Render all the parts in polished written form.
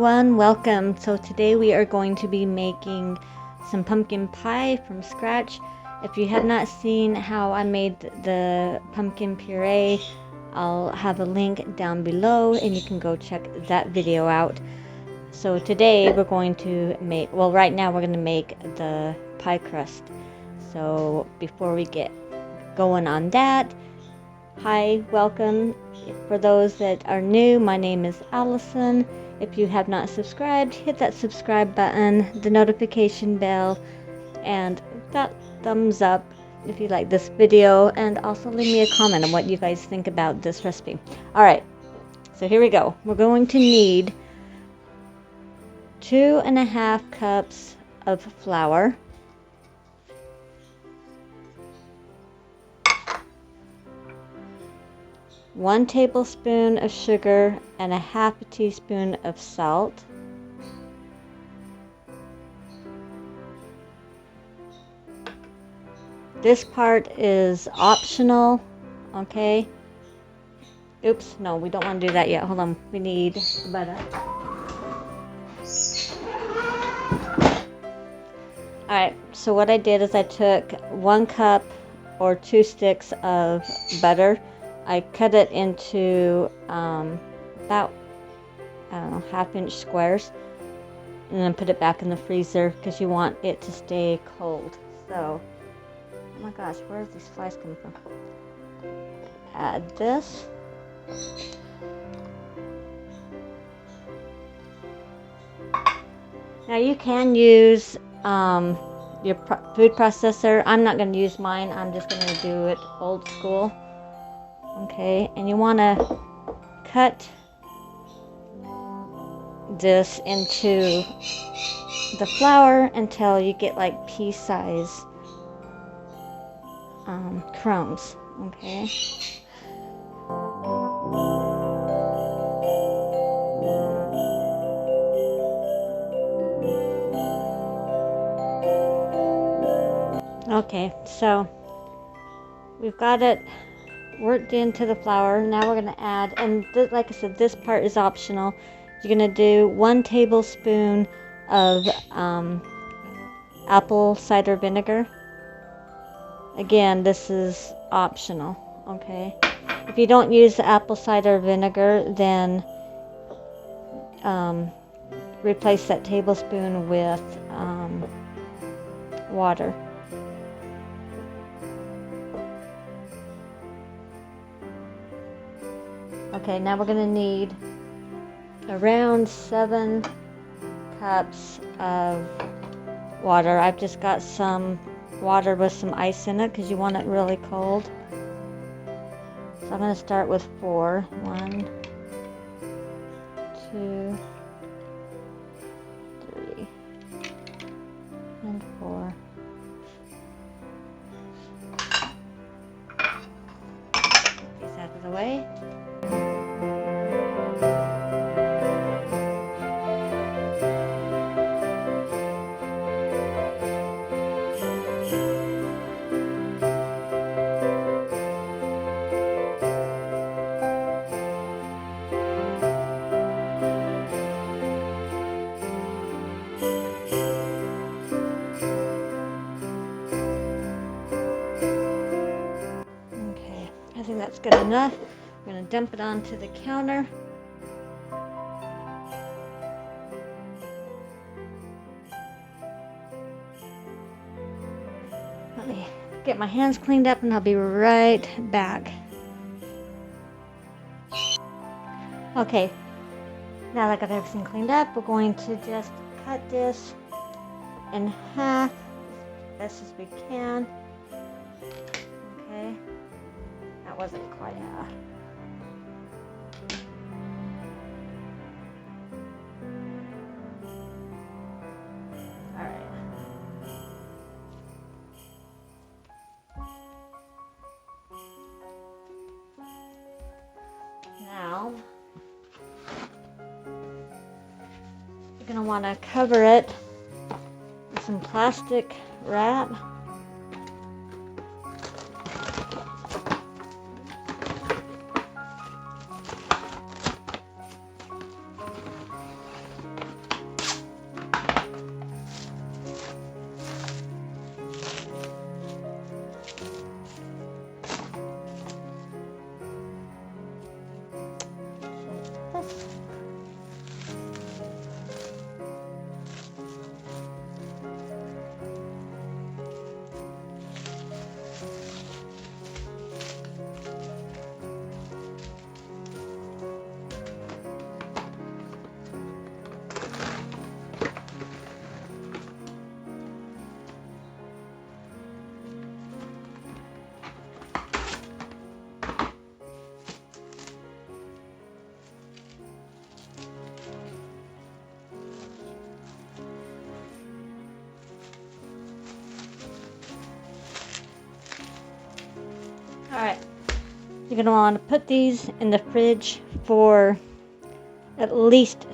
everyone, welcome. So today we are going to be making some pumpkin pie from scratch. If you have not seen how I made the pumpkin puree, I'll have a link down below and you can go check that video out. So today we're going to make, well right now we're going to make the pie crust. So before we get going on that, hi, welcome. For those that are new, my name is Allison. If you have not subscribed, hit that subscribe button, the notification bell, and that thumbs up if you like this video, and also leave me a comment on what you guys think about this recipe. Alright, so here we go. We're going to need 2.5 cups of flour, 1 tablespoon of sugar and 1/2 teaspoon of salt. This part is optional, okay? Oops, no, we don't want to do that yet. Hold on, we need butter. Alright, so what I did is I took 1 cup or 2 sticks of butter. I cut it into about, I don't know, 1/2-inch squares, and then put it back in the freezer because you want it to stay cold. So, oh my gosh, where are these flies coming from? Add this. Now you can use your food processor. I'm not going to use mine. I'm just going to do it old school. Okay, and you want to cut this into the flour until you get like pea-size crumbs. Okay. Okay, so we've got it worked into the flour. Now we're going to add, and like I said, this part is optional. You're going to do 1 tablespoon of apple cider vinegar. Again, this is optional, okay? If you don't use the apple cider vinegar, then replace that tablespoon with water. Okay, now we're going to need around 7 cups of water. I've just got some water with some ice in it because you want it really cold. So I'm going to start with 4. 1, 2, 3, and 4. Get these out of the way. I think that's good enough. I'm going to dump it onto the counter. Let me get my hands cleaned up and I'll be right back. Okay, now that I got everything cleaned up, we're going to just cut this in half as best as we can. Okay. That wasn't quite all right. Now you're going to want to cover it with some plastic wrap. You're gonna want to put these in the fridge for at least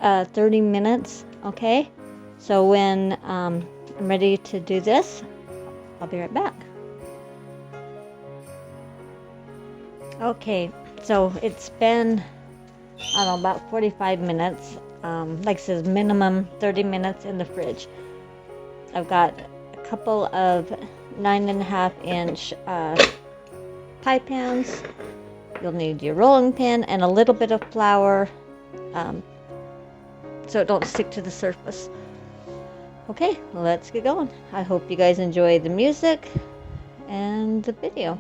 30 minutes, okay? So when I'm ready to do this, I'll be right back. Okay, so it's been, I don't know, about 45 minutes. Like it says, minimum 30 minutes in the fridge. I've got a couple of 9.5-inch pie pans. You'll need your rolling pin and a little bit of flour so it don't stick to the surface. Okay, let's get going. I hope you guys enjoy the music and the video.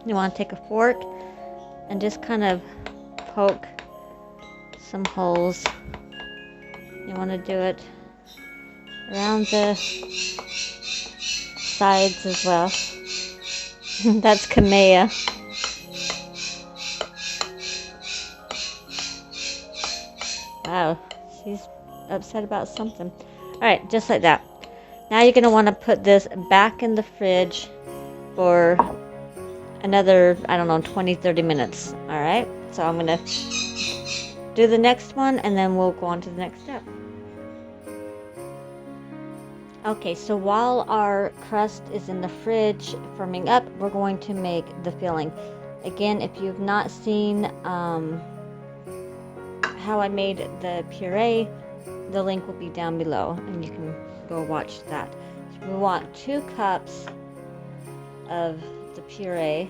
You want to take a fork and just kind of poke some holes. You want to do it around the sides as well. That's Kamea. Wow, she's upset about something. Alright, just like that. Now you're going to want to put this back in the fridge for another, I don't know, 20-30 minutes. Alright, so I'm going to do the next one and then we'll go on to the next step. Okay, so while our crust is in the fridge firming up, we're going to make the filling. Again, if you've not seen how I made the puree, the link will be down below and you can go watch that. So we want 2 cups of the puree.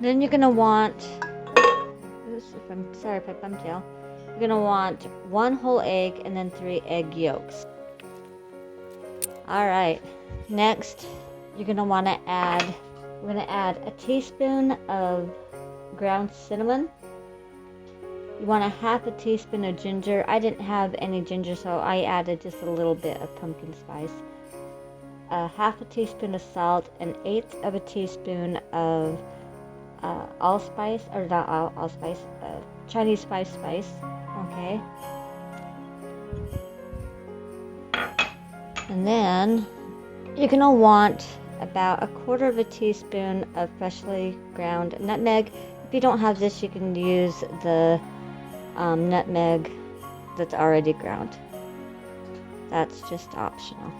Then you're going to want, I'm sorry if I bumped you. You're going to want 1 whole egg and then 3 egg yolks. Alright, next you're going to want to add, we're going to add a teaspoon of ground cinnamon. You want a 1/2 teaspoon of ginger. I didn't have any ginger, so I added just a little bit of pumpkin spice. A 1/2 teaspoon of salt, an 1/8 of a teaspoon of allspice, or not allspice, Chinese spice. Okay. And then you're gonna want about 1/4 teaspoon of freshly ground nutmeg. If you don't have this, you can use the nutmeg that's already ground. That's just optional.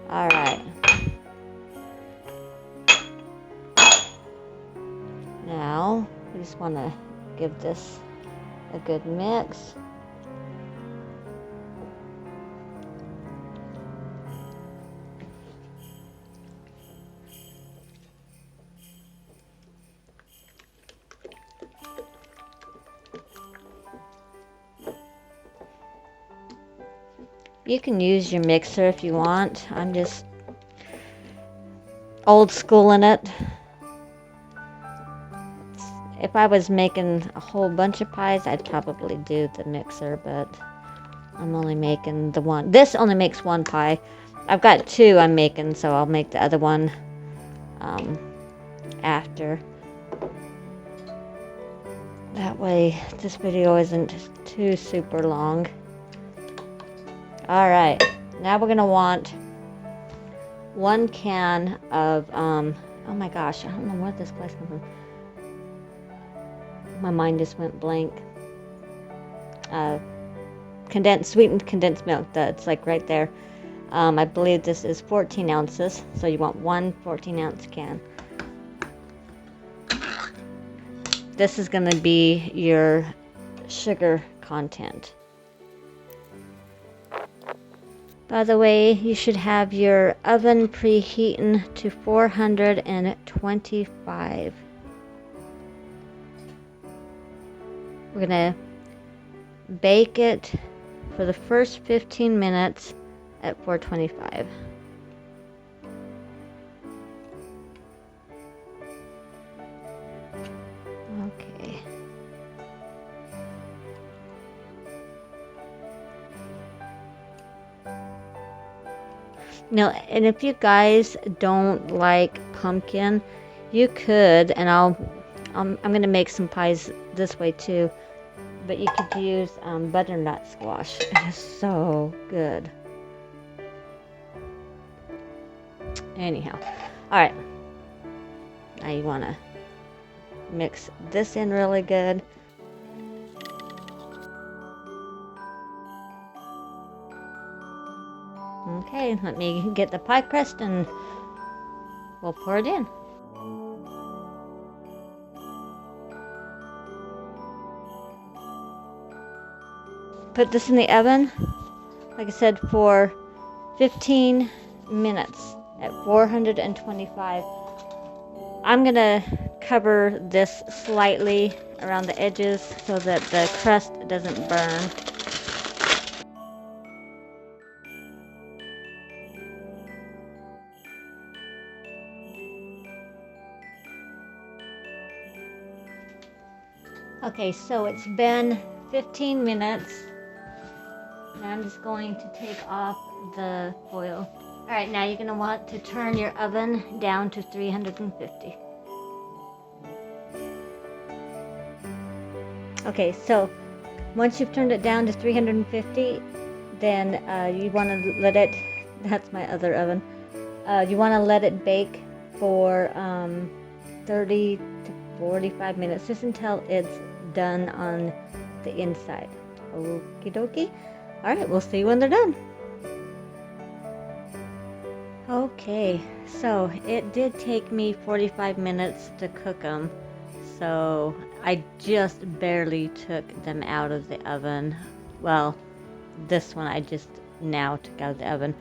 Alright. Now, we just want to give this a good mix. You can use your mixer if you want. I'm just old school in it. If I was making a whole bunch of pies, I'd probably do the mixer, but I'm only making the one. This only makes 1 pie. I've got 2 I'm making, so I'll make the other one after. That way this video isn't too super long. Alright, now we're going to want 1 can of, oh my gosh, I don't know where this place comes from. My mind just went blank. Sweetened condensed milk, that's like right there. I believe this is 14 ounces, so you want 1 14-ounce can. This is going to be your sugar content. By the way, you should have your oven preheating to 425. We're going to bake it for the first 15 minutes at 425. Okay. No, and if you guys don't like pumpkin, you could, and I'm gonna make some pies this way too, but you could use butternut squash. It is so good. Anyhow, all right. Now you wanna mix this in really good. Okay, let me get the pie crust and we'll pour it in. Put this in the oven, like I said, for 15 minutes at 425. I'm gonna cover this slightly around the edges so that the crust doesn't burn. Okay, so it's been 15 minutes. Now I'm just going to take off the foil. All right, now you're gonna want to turn your oven down to 350. Okay, so once you've turned it down to 350, then you want to let it, that's my other oven, you want to let it bake for 30 to 45 minutes, just until it's done on the inside. Okie dokie. All right, we'll see when they're done. Okay, so it did take me 45 minutes to cook them. So I just barely took them out of the oven. Well, this one I just now took out of the oven.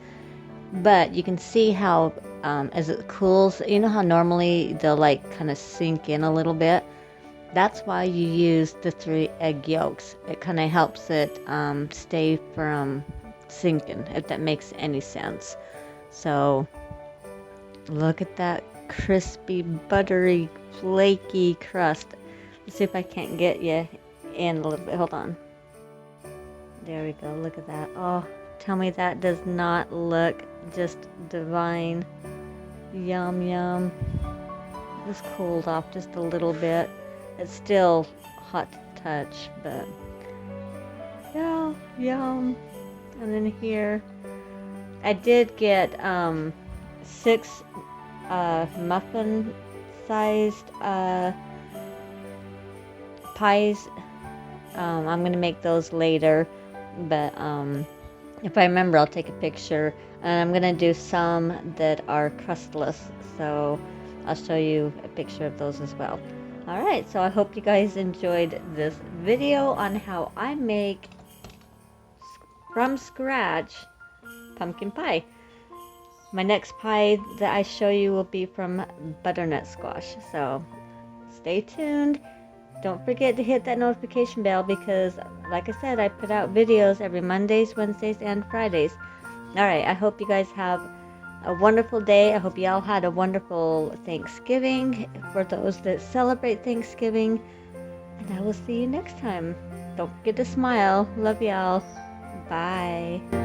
But you can see how as it cools, you know how normally they'll like kind of sink in a little bit? That's why you use the 3 egg yolks. It kind of helps it stay from sinking, if that makes any sense. So look at that crispy, buttery, flaky crust. Let's see if I can't get you in a little bit. Hold on. There we go. Look at that. Oh, tell me that does not look just divine. Yum, yum. This cooled off just a little bit. It's still hot to touch, but yeah, yum. And then here, I did get 6 muffin sized pies. I'm gonna make those later, but if I remember, I'll take a picture. And I'm gonna do some that are crustless, so I'll show you a picture of those as well. Alright, so I hope you guys enjoyed this video on how I make from scratch pumpkin pie. My next pie that I show you will be from butternut squash, so stay tuned. Don't forget to hit that notification bell because, like I said, I put out videos every Mondays, Wednesdays, and Fridays. Alright, I hope you guys have a wonderful day. I hope you all had a wonderful Thanksgiving for those that celebrate Thanksgiving. And I will see you next time. Don't forget to smile. Love y'all. Bye.